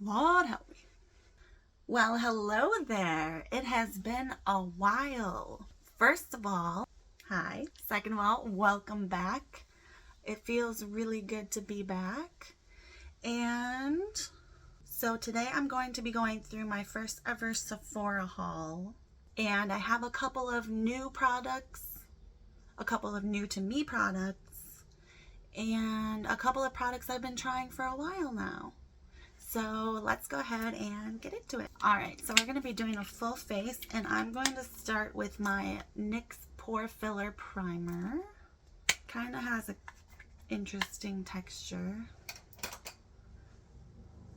Lord help me. Well, hello there. It has been a while. First of all, hi. Second of all, welcome back. It feels really good to be back. And so today I'm going to be going through my first ever Sephora haul. And I have a couple of new products, a couple of new to me products, and a couple of products I've been trying for a while now. So let's go ahead and get into it. All right, so we're going to be doing a full face, and I'm going to start with my NYX Pore Filler Primer. Kind of has an interesting texture.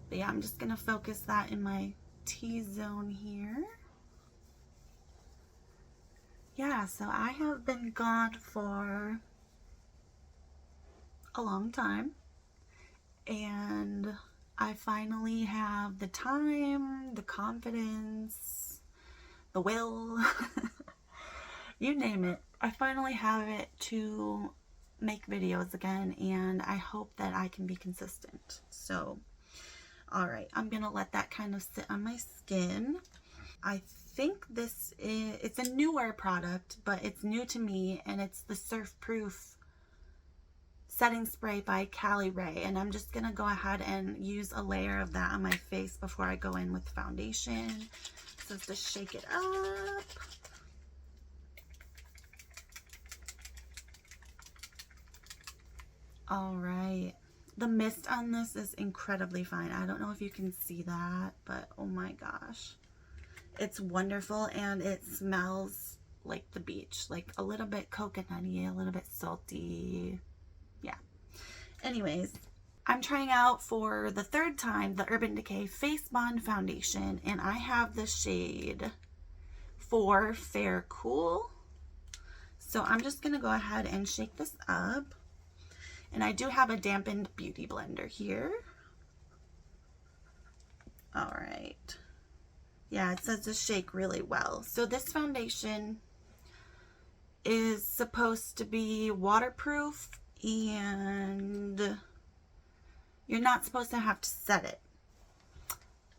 But yeah, I'm just going to focus that in my T-zone here. Yeah, so I have been gone for a long time, and I finally have the time, the confidence, the will, you name it. I finally have it to make videos again, and I hope that I can be consistent. So, all right, I'm gonna let that kind of sit on my skin. I think it's a newer product, but it's new to me, and it's the Surf Proof setting spray by Cali Ray, and I'm just gonna go ahead and use a layer of that on my face before I go in with foundation. So just shake it up. All right, the mist on this is incredibly fine. I don't know if you can see that, but oh my gosh, it's wonderful, and it smells like the beach, like a little bit coconutty, a little bit salty. Yeah. Anyways, I'm trying out for the third time the Urban Decay Face Bond Foundation, and I have the shade 4 Fair Cool. So I'm just going to go ahead and shake this up. And I do have a dampened beauty blender here. All right. Yeah, it says to shake really well. So this foundation is supposed to be waterproof, and you're not supposed to have to set it,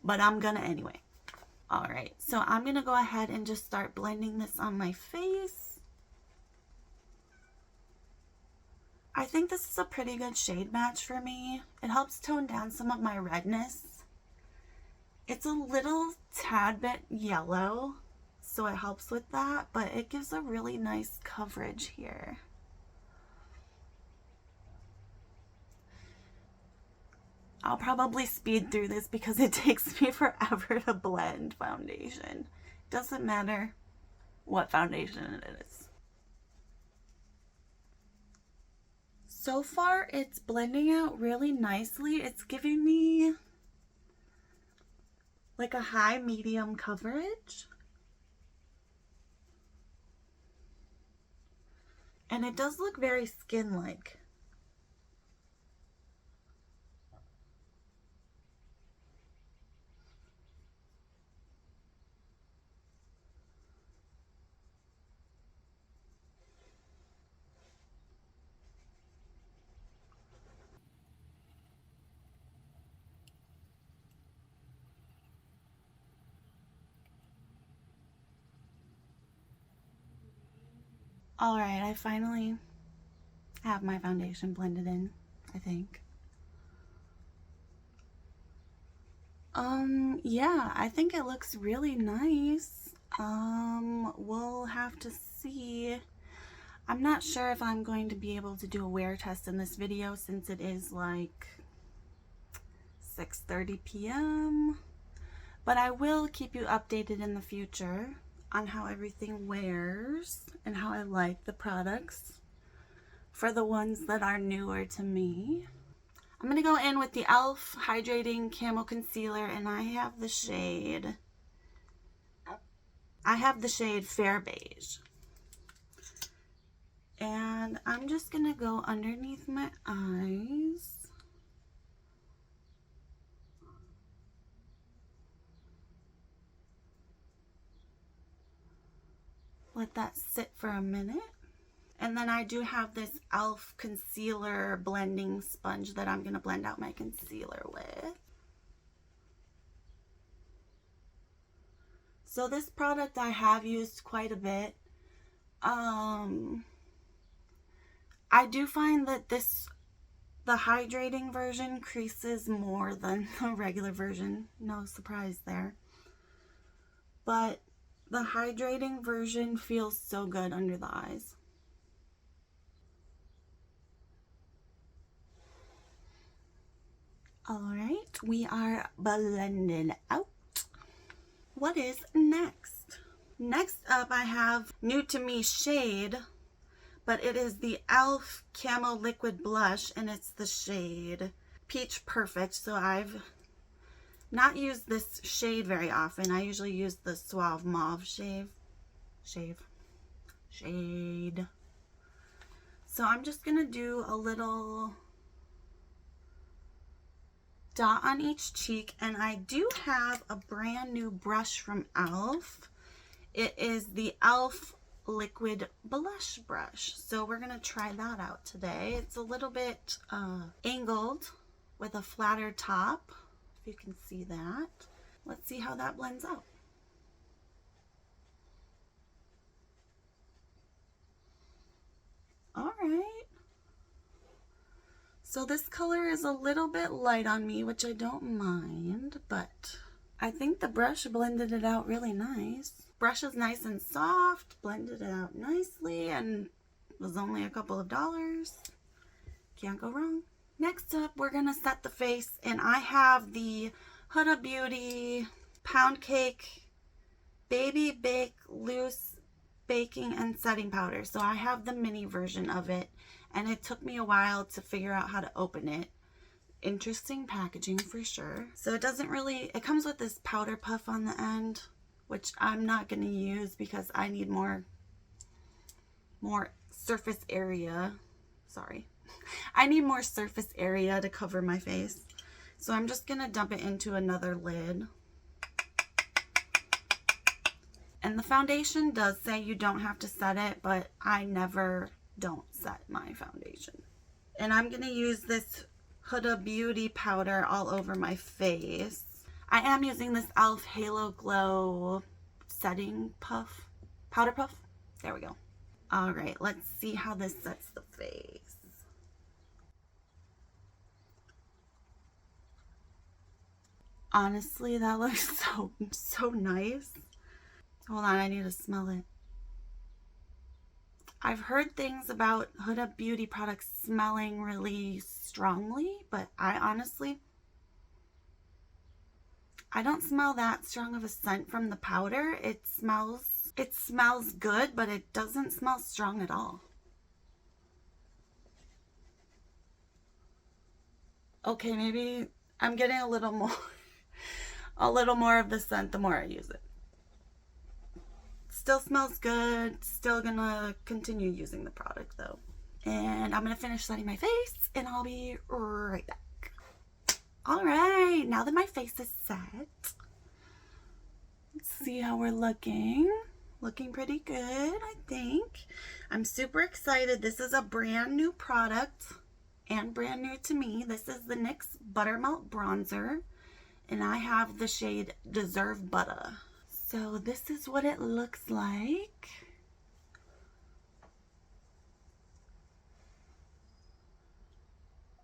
but I'm gonna anyway. All right, so I'm gonna go ahead and just start blending this on my face. I think this is a pretty good shade match for me. It helps tone down some of my redness. It's a little tad bit yellow, so it helps with that, but it gives a really nice coverage here. I'll probably speed through this because it takes me forever to blend foundation. Doesn't matter what foundation it is. So far, it's blending out really nicely. It's giving me like a high medium coverage. And it does look very skin-like. All right, I finally have my foundation blended in, I think. Yeah, I think it looks really nice. We'll have to see. I'm not sure if I'm going to be able to do a wear test in this video since it is like 6:30 p.m. But I will keep you updated in the future on how everything wears and how I like the products for the ones that are newer to me. I'm going to go in with the e.l.f. Hydrating Camo Concealer, and I have the shade Fair Beige. And I'm just going to go underneath my eyes. Let that sit for a minute. And then I do have this e.l.f. concealer blending sponge that I'm going to blend out my concealer with. So this product I have used quite a bit. I do find that the hydrating version creases more than the regular version. No surprise there. But the hydrating version feels so good under the eyes. Alright, we are blended out. What is next? Next up I have new to me shade, but it is the e.l.f. Camo Liquid Blush, and it's the shade Peach Perfect. So I've not used this shade very often. I usually use the Suave Mauve shade. So I'm just gonna do a little dot on each cheek, and I do have a brand new brush from e.l.f. It is the e.l.f. Liquid Blush Brush. So we're gonna try that out today. It's a little bit angled with a flatter top, if you can see that. Let's see how that blends out. All right. So this color is a little bit light on me, which I don't mind, but I think the brush blended it out really nice. Brush is nice and soft, blended it out nicely, and was only a couple of dollars. Can't go wrong. Next up, we're gonna set the face, and I have the Huda Beauty Pound Cake Baby Bake Loose Baking and Setting Powder. So I have the mini version of it, and it took me a while to figure out how to open it. Interesting packaging for sure. So it doesn't really, it comes with this powder puff on the end, which I'm not going to use because I need more surface area. Sorry. I need more surface area to cover my face. So I'm just going to dump it into another lid. And the foundation does say you don't have to set it, but I never don't set my foundation. And I'm going to use this Huda Beauty powder all over my face. I am using this e.l.f. Halo Glow setting puff, powder puff. There we go. All right, let's see how this sets the face. Honestly, that looks so nice. Hold on, I need to smell it. I've heard things about Huda Beauty products smelling really strongly, but I don't smell that strong of a scent from the powder. It smells good, but it doesn't smell strong at all. Okay, maybe I'm getting a little more of the scent the more I use it. Still smells good. Still gonna continue using the product though. And I'm gonna finish setting my face and I'll be right back. All right, now that my face is set, let's see how we're looking. Looking pretty good, I think. I'm super excited. This is a brand new product and brand new to me. This is the NYX Buttermelt Bronzer, and I have the shade Deserve Butter. So this is what it looks like.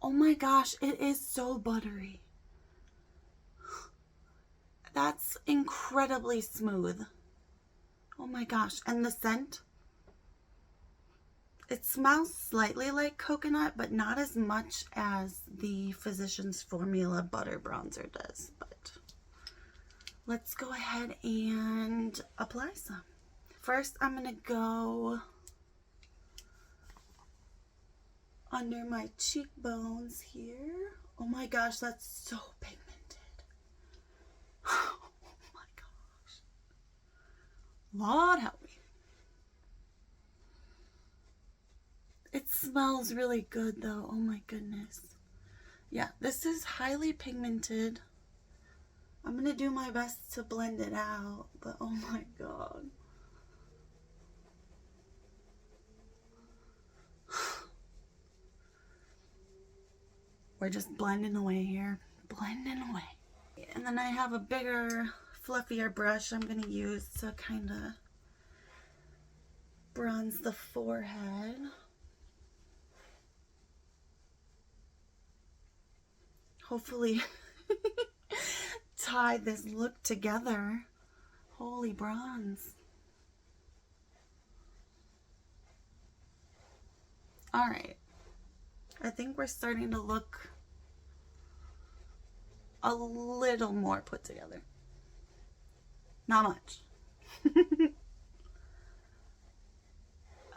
Oh my gosh, it is so buttery. That's incredibly smooth. Oh my gosh, and the scent? It smells slightly like coconut, but not as much as the Physicians Formula Butter Bronzer does. But let's go ahead and apply some. First, I'm going to go under my cheekbones here. Oh my gosh, that's so pigmented. Oh my gosh. Lord help me. It smells really good though. Oh my goodness. Yeah, this is highly pigmented. I'm going to do my best to blend it out, but oh my god. We're just blending away here. Blending away. And then I have a bigger fluffier brush I'm going to use to kind of bronze the forehead. Hopefully tie this look together. Holy bronze. All right. I think we're starting to look a little more put together. Not much.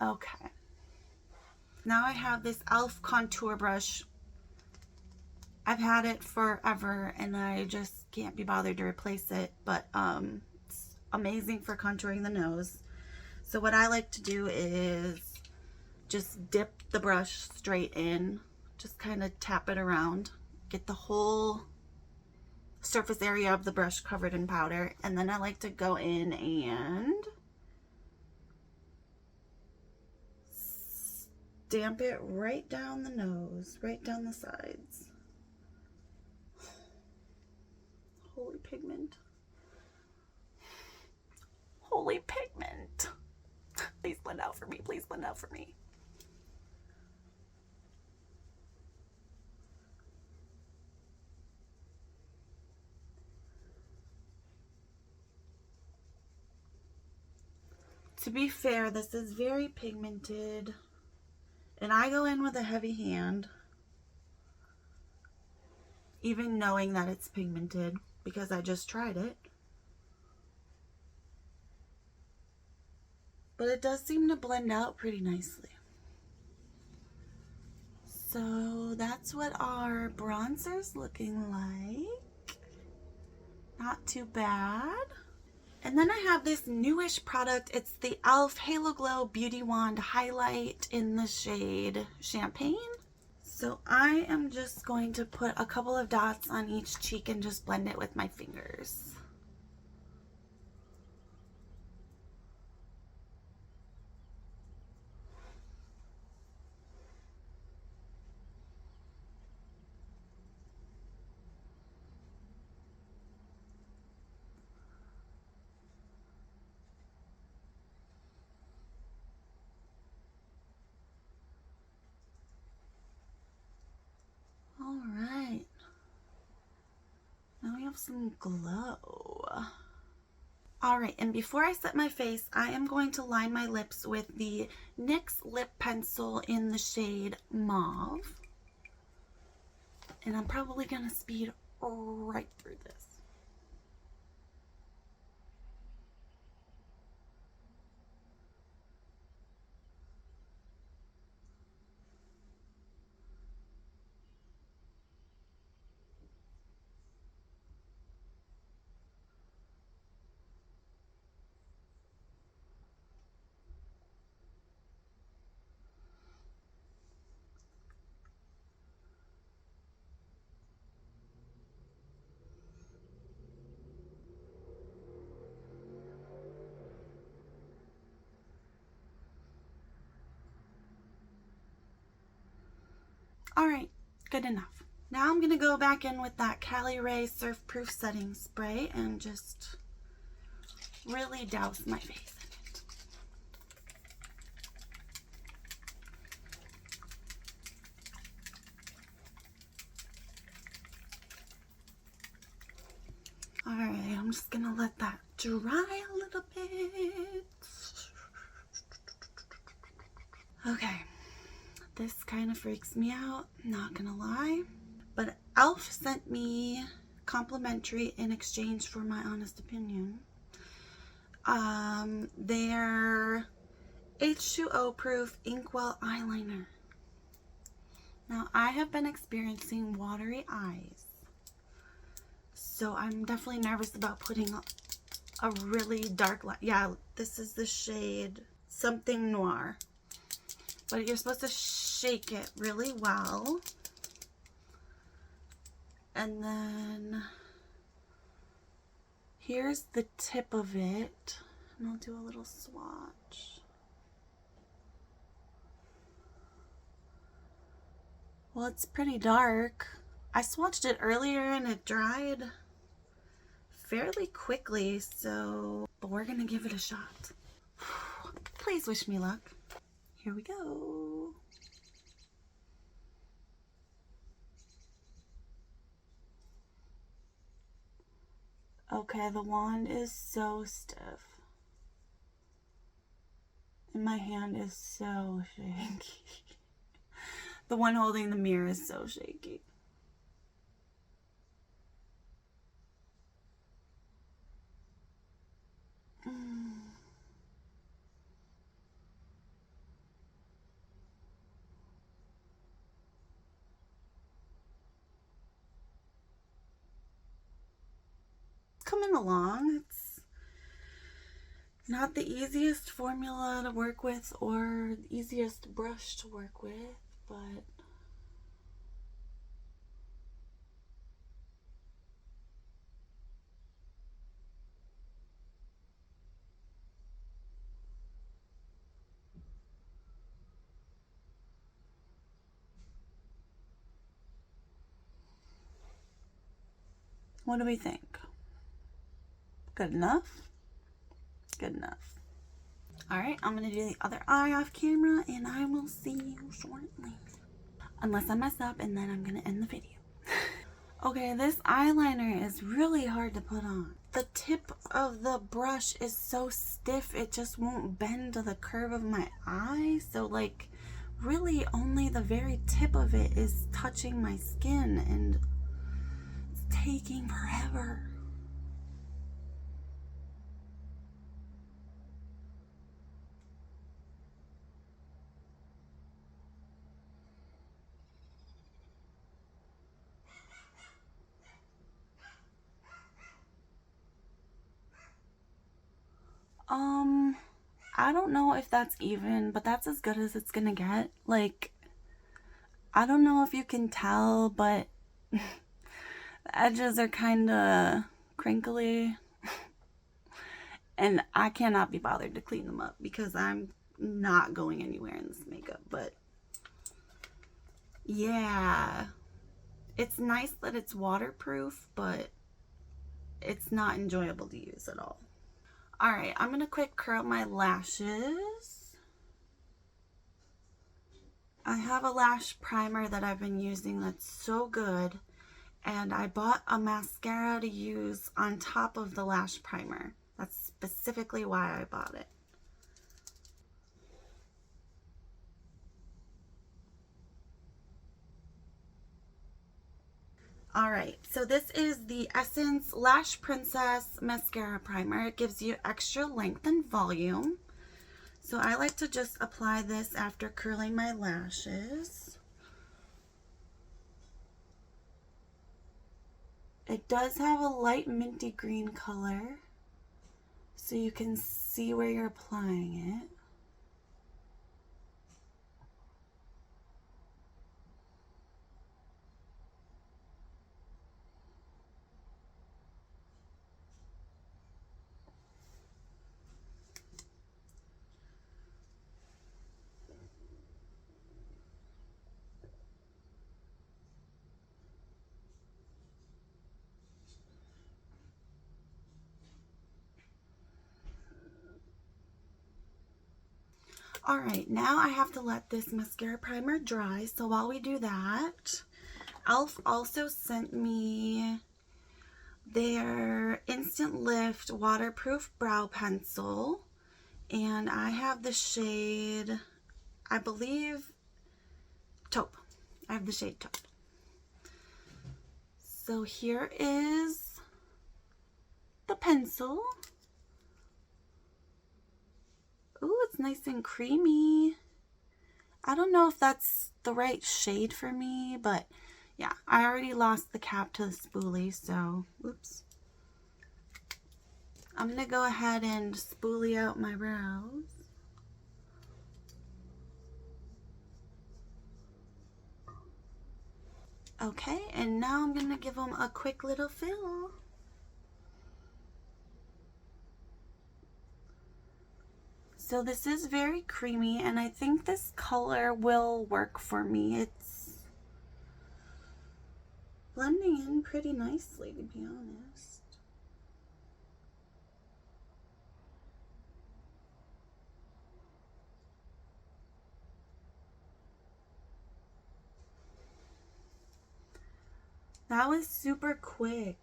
Okay. Now I have this e.l.f. contour brush. I've had it forever and I just can't be bothered to replace it, but it's amazing for contouring the nose. So what I like to do is just dip the brush straight in, just kind of tap it around, get the whole surface area of the brush covered in powder, and then I like to go in and stamp it right down the nose, right down the sides. Holy pigment. Holy pigment. Please blend out for me. Please blend out for me. To be fair, this is very pigmented, and I go in with a heavy hand, even knowing that it's pigmented because I just tried it. But it does seem to blend out pretty nicely. So that's what our bronzer's looking like. Not too bad. And then I have this newish product. It's the e.l.f. Halo Glow Beauty Wand Highlight in the shade Champagne. So I am just going to put a couple of dots on each cheek and just blend it with my fingers. All right. Now we have some glow. All right, and before I set my face, I am going to line my lips with the NYX lip pencil in the shade Mauve. And I'm probably gonna speed right through this. All right, good enough. Now I'm gonna go back in with that Cali Ray Surf Proof Setting Spray and just really douse my face in it. All right, I'm just gonna let that dry a little bit. Okay, this kind of freaks me out, not gonna lie. But e.l.f. sent me complimentary in exchange for my honest opinion. Their H2O proof inkwell eyeliner. Now I have been experiencing watery eyes, so I'm definitely nervous about putting a really dark line. Yeah, this is the shade Something Noir. But you're supposed to shake it really well. And then here's the tip of it. And I'll do a little swatch. Well, it's pretty dark. I swatched it earlier and it dried fairly quickly, so, but we're gonna give it a shot. Please wish me luck. Here we go. Okay, the wand is so stiff. And my hand is so shaky. The one holding the mirror is so shaky. Coming along. It's not the easiest formula to work with or the easiest brush to work with, but what do we think? Good enough? Good enough. Alright, I'm going to do the other eye off camera and I will see you shortly. Unless I mess up and then I'm going to end the video. Okay, this eyeliner is really hard to put on. The tip of the brush is so stiff, it just won't bend to the curve of my eye. So like, really only the very tip of it is touching my skin and it's taking forever. I don't know if that's even, but that's as good as it's gonna get. Like, I don't know if you can tell, but the edges are kind of crinkly. And I cannot be bothered to clean them up because I'm not going anywhere in this makeup. But yeah, it's nice that it's waterproof, but it's not enjoyable to use at all. Alright, I'm going to quick curl my lashes. I have a lash primer that I've been using that's so good. And I bought a mascara to use on top of the lash primer. That's specifically why I bought it. Alright, so this is the Essence Lash Princess Mascara Primer. It gives you extra length and volume. So I like to just apply this after curling my lashes. It does have a light minty green color, so you can see where you're applying it. Alright, now I have to let this mascara primer dry, so while we do that, e.l.f. also sent me their Instant Lift Waterproof Brow Pencil, and I have the shade, I believe, Taupe. I have the shade Taupe. So here is the pencil. Ooh, it's nice and creamy. I don't know if that's the right shade for me, but yeah, I already lost the cap to the spoolie, so oops. I'm gonna go ahead and spoolie out my brows. Okay, and now I'm gonna give them a quick little fill. So this is very creamy, and I think this color will work for me. It's blending in pretty nicely, to be honest. That was super quick.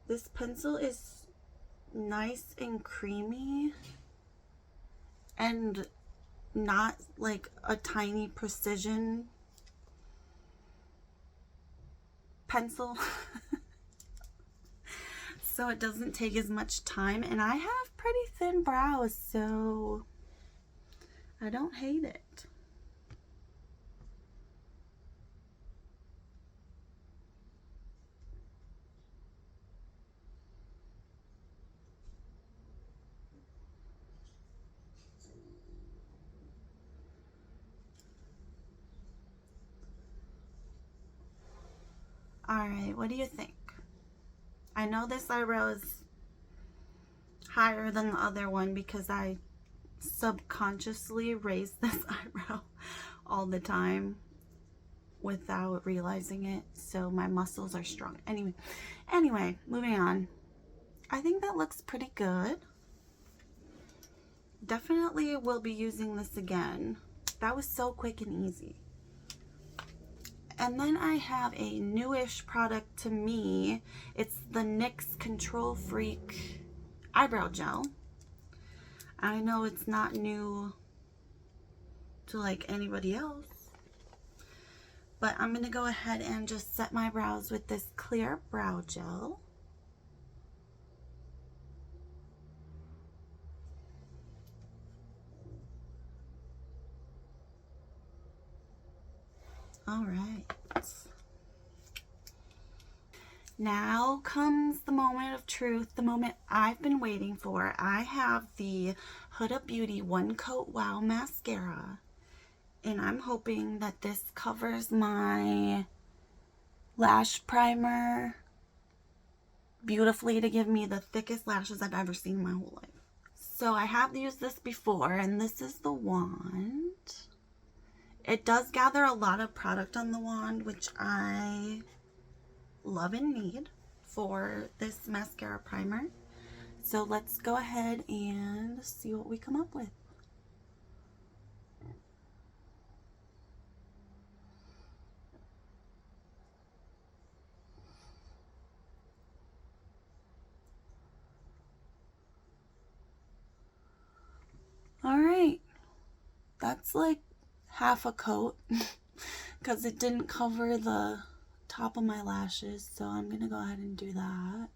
This pencil is nice and creamy and not like a tiny precision pencil. So it doesn't take as much time, and I have pretty thin brows, so I don't hate it. Alright, what do you think? I know this eyebrow is higher than the other one because I subconsciously raise this eyebrow all the time without realizing it, so my muscles are strong. Anyway, moving on. I think that looks pretty good. Definitely will be using this again. That was so quick and easy. And then I have a newish product to me. It's the NYX Control Freak Eyebrow Gel. I know it's not new to like anybody else, but I'm gonna go ahead and just set my brows with this clear brow gel. All right. Now comes the moment of truth, the moment I've been waiting for. I have the Huda Beauty One Coat Wow Mascara, and I'm hoping that this covers my lash primer beautifully to give me the thickest lashes I've ever seen in my whole life. So I have used this before, and this is the wand. It does gather a lot of product on the wand, which I love and need for this mascara primer. So let's go ahead and see what we come up with. All right, that's like half a coat because it didn't cover the top of my lashes, so I'm gonna go ahead and do that.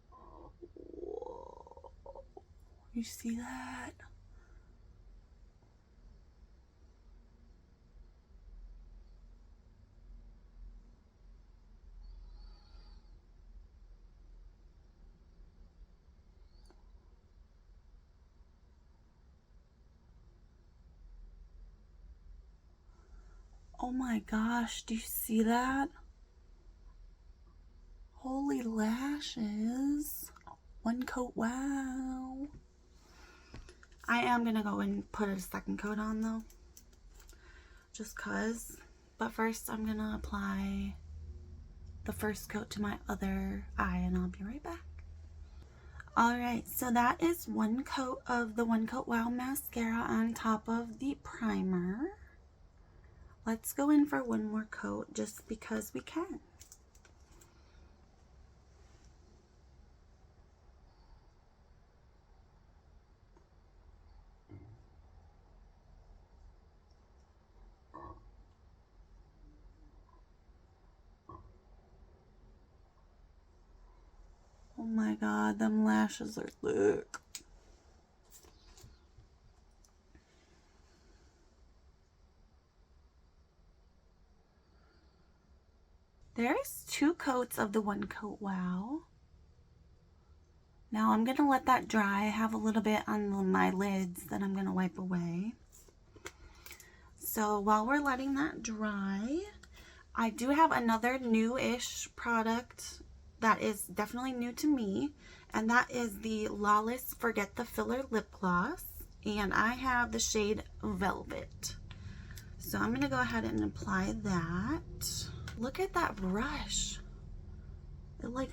Whoa. You see that? Oh my gosh, do you see that? Holy lashes. One coat, wow. I am gonna go and put a second coat on though, just cause. But first I'm gonna apply the first coat to my other eye, and I'll be right back. Alright, so that is one coat of the One Coat Wow Mascara on top of the primer. Let's go in for one more coat just because we can. Oh my god, them lashes are thick. There's two coats of the One Coat Wow. Now I'm going to let that dry. I have a little bit on my lids that I'm going to wipe away. So while we're letting that dry, I do have another new-ish product that is definitely new to me, and that is the Lawless Forget the Filler Lip Gloss, and I have the shade Velvet. So I'm going to go ahead and apply that. Look at that brush. It like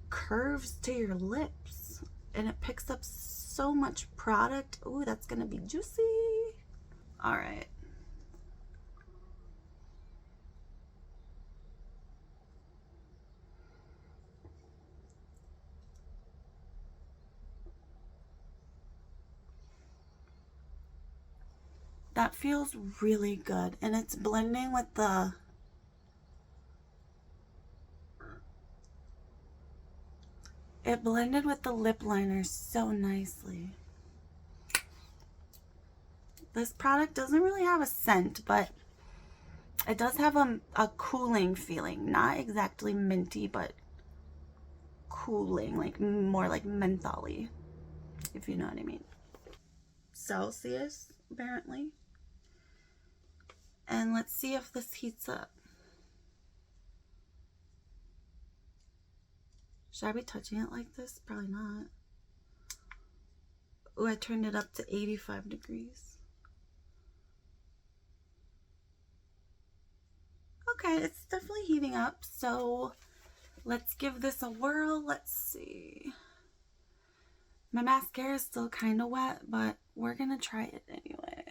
curves to your lips and it picks up so much product. Ooh, that's gonna be juicy. All right, That feels really good, and it's blending with the it blended with the lip liner so nicely. This product doesn't really have a scent, but it does have a cooling feeling. Not exactly minty, but cooling, like more like mentholy, if you know what I mean. Celsius, apparently. And let's see if this heats up. Should I be touching it like this? Probably not. Oh, I turned it up to 85 degrees. Okay, it's definitely heating up, so let's give this a whirl. Let's see. My mascara is still kind of wet, but we're gonna try it anyway.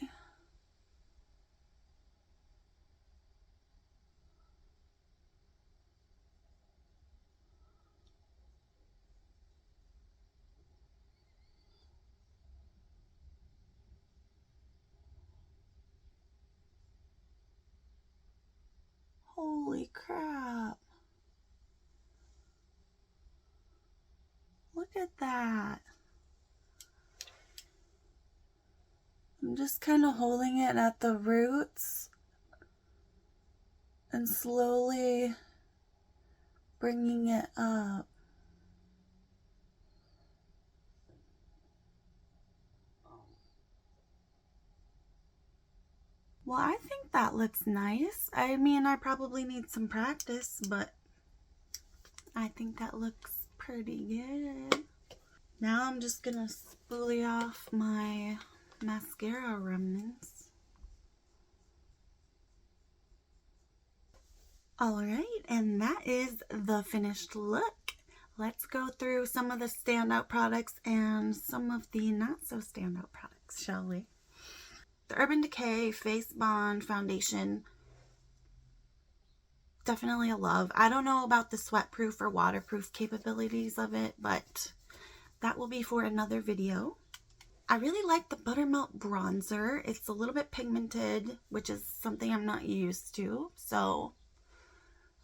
Holy crap. Look at that. I'm just kind of holding it at the roots and slowly bringing it up. Well, I think that looks nice. I mean, I probably need some practice, but I think that looks pretty good. Now I'm just gonna spoolie off my mascara remnants. Alright, and that is the finished look. Let's go through some of the standout products and some of the not so standout products, shall we? The Urban Decay Face Bond Foundation. Definitely a love. I don't know about the sweat-proof or waterproof capabilities of it, but that will be for another video. I really like the Buttermelt Bronzer. It's a little bit pigmented, which is something I'm not used to, so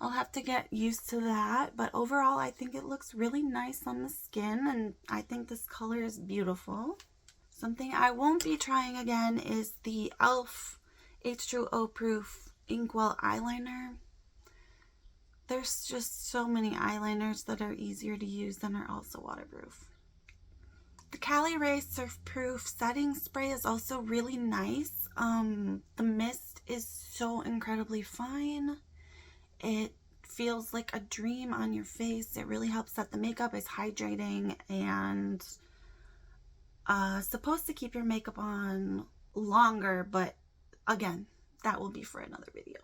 I'll have to get used to that. But overall, I think it looks really nice on the skin, and I think this color is beautiful. Something I won't be trying again is the e.l.f. H2O Proof Inkwell Eyeliner. There's just so many eyeliners that are easier to use than are also waterproof. The Cali Ray Surf Proof Setting Spray is also really nice. The mist is so incredibly fine. It feels like a dream on your face. It really helps set the makeup. It's hydrating and supposed to keep your makeup on longer, but again, that will be for another video.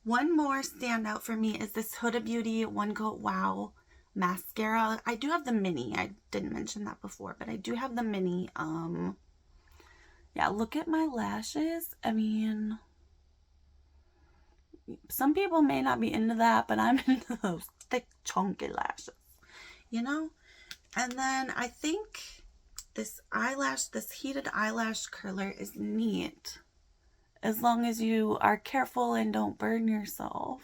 One more standout for me is this Huda Beauty One Coat Wow mascara. I do have the mini. I didn't mention that before, but I do have the mini. Yeah, look at my lashes. I mean, some people may not be into that, but I'm into those thick, chunky lashes, you know? And then I think this heated eyelash curler is neat, as long as you are careful and don't burn yourself.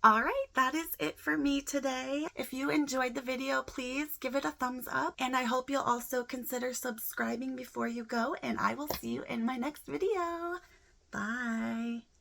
Alright, that is it for me today. If you enjoyed the video, please give it a thumbs up, and I hope you'll also consider subscribing before you go, and I will see you in my next video. Bye!